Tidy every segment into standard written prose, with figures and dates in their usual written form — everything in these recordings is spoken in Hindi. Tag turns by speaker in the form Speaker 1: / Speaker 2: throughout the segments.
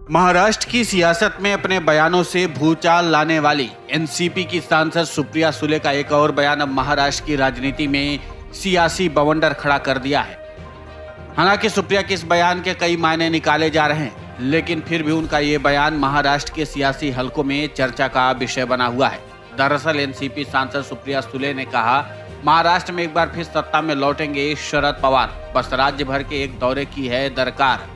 Speaker 1: महाराष्ट्र की सियासत में अपने बयानों से भूचाल लाने वाली एनसीपी की सांसद सुप्रिया सुले का एक और बयान अब महाराष्ट्र की राजनीति में सियासी बवंडर खड़ा कर दिया है। हालांकि सुप्रिया के इस बयान के कई मायने निकाले जा रहे हैं, लेकिन फिर भी उनका ये बयान महाराष्ट्र के सियासी हलकों में चर्चा का विषय बना हुआ है। दरअसल एनसीपी सांसद सुप्रिया सुले ने कहा, महाराष्ट्र में एक बार फिर सत्ता में लौटेंगे शरद पवार, बस राज्य भर के एक दौरे की है दरकार।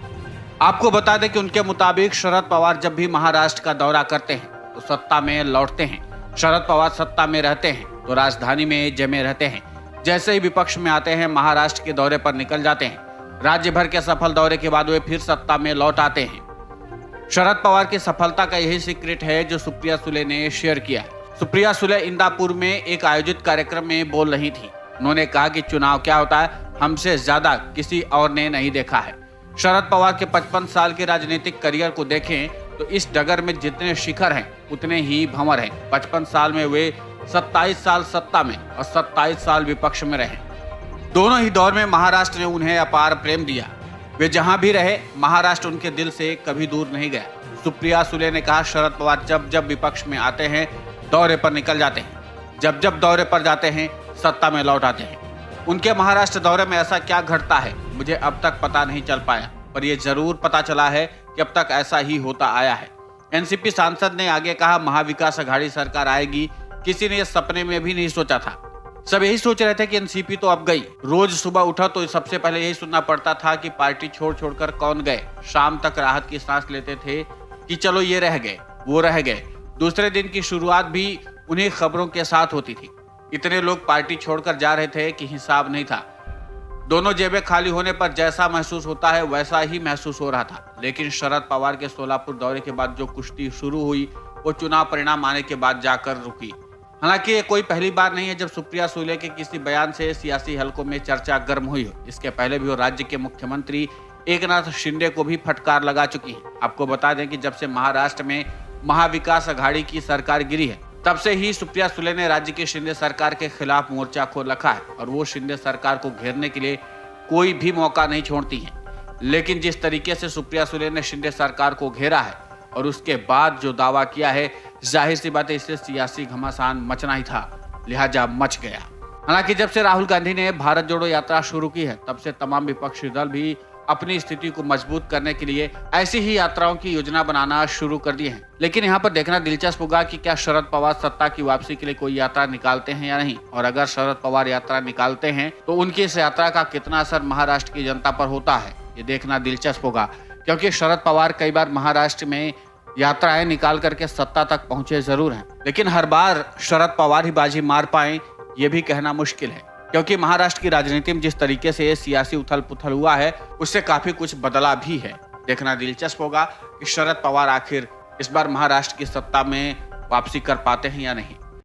Speaker 1: आपको बता दें कि उनके मुताबिक शरद पवार जब भी महाराष्ट्र का दौरा करते हैं तो सत्ता में लौटते हैं। शरद पवार सत्ता में रहते हैं तो राजधानी में जमे रहते हैं, जैसे ही विपक्ष में आते हैं महाराष्ट्र के दौरे पर निकल जाते हैं। राज्य भर के सफल दौरे के बाद वे फिर सत्ता में लौट आते हैं। शरद पवार की सफलता का यही सीक्रेट है जो सुप्रिया सुले ने शेयर किया है। सुप्रिया सुले इंदापुर में एक आयोजित कार्यक्रम में बोल रही थी। उन्होंने कहा कि चुनाव क्या होता है हमसे ज्यादा किसी और ने नहीं देखा है। शरद पवार के 55 साल के राजनीतिक करियर को देखें तो इस डगर में जितने शिखर हैं उतने ही भंवर हैं। 55 साल में वे 27 साल सत्ता में और 27 साल विपक्ष में रहे। दोनों ही दौर में महाराष्ट्र ने उन्हें अपार प्रेम दिया। वे जहां भी रहे महाराष्ट्र उनके दिल से कभी दूर नहीं गया। सुप्रिया सुले ने कहा, शरद पवार जब जब विपक्ष में आते हैं दौरे पर निकल जाते हैं, जब जब दौरे पर जाते हैं सत्ता में लौट आते हैं। उनके महाराष्ट्र दौरे में ऐसा क्या घटता है मुझे अब तक पता नहीं चल पाया, पर यह जरूर पता चला है कि अब तक ऐसा ही होता आया है। एनसीपी सांसद ने आगे कहा, महाविकास अघाड़ी सरकार आएगी, किसी ने यह सपने में भी नहीं सोचा था। सब यही सोच रहे थे कि एनसीपी तो अब गई। रोज सुबह उठा तो सबसे पहले यही सुनना पड़ता था कि पार्टी छोड़कर कौन गए। शाम तक राहत की सांस लेते थे कि चलो ये रह गए वो रह गए। दूसरे दिन की शुरुआत भी उन्हीं खबरों के साथ होती थी। इतने लोग पार्टी छोड़कर जा रहे थे कि हिसाब नहीं था। दोनों जेबें खाली होने पर जैसा महसूस होता है वैसा ही महसूस हो रहा था। लेकिन शरद पवार के सोलापुर दौरे के बाद जो कुश्ती शुरू हुई वो चुनाव परिणाम आने के बाद जाकर रुकी। हालांकि ये कोई पहली बार नहीं है जब सुप्रिया सुले के किसी बयान से सियासी हलकों में चर्चा गर्म हुई हो। इसके पहले भी वो राज्य के मुख्यमंत्री एकनाथ शिंदे को भी फटकार लगा चुकी है। आपको बता दें कि जब से महाराष्ट्र में महाविकास अघाड़ी की सरकार गिरी है तब से ही सुप्रिया सुले ने राज्य की शिंदे सरकार के खिलाफ मोर्चा खोल रखा है और वो शिंदे सरकार को घेरने के लिए कोई भी मौका नहीं छोड़ती हैं। लेकिन जिस तरीके से सुप्रिया सुले ने शिंदे सरकार को घेरा है और उसके बाद जो दावा किया है, जाहिर सी बात है इससे सियासी घमासान मचना ही था, लिहाजा मच गया। हालांकि जब से राहुल गांधी ने भारत जोड़ो यात्रा शुरू की है तब से तमाम विपक्षी दल भी अपनी स्थिति को मजबूत करने के लिए ऐसी ही यात्राओं की योजना बनाना शुरू कर दिए हैं। लेकिन यहाँ पर देखना दिलचस्प होगा कि क्या शरद पवार सत्ता की वापसी के लिए कोई यात्रा निकालते हैं या नहीं, और अगर शरद पवार यात्रा निकालते हैं तो उनकी इस यात्रा का कितना असर महाराष्ट्र की जनता पर होता है ये देखना दिलचस्प होगा। क्योंकि शरद पवार कई बार महाराष्ट्र में यात्राएं निकाल करके सत्ता तक पहुंचे जरूर हैं, लेकिन हर बार शरद पवार ही बाजी मार पाए ये भी कहना मुश्किल है। क्योंकि महाराष्ट्र की राजनीति में जिस तरीके से सियासी उथल पुथल हुआ है उससे काफी कुछ बदला भी है। देखना दिलचस्प होगा कि शरद पवार आखिर इस बार महाराष्ट्र की सत्ता में वापसी कर पाते हैं या नहीं।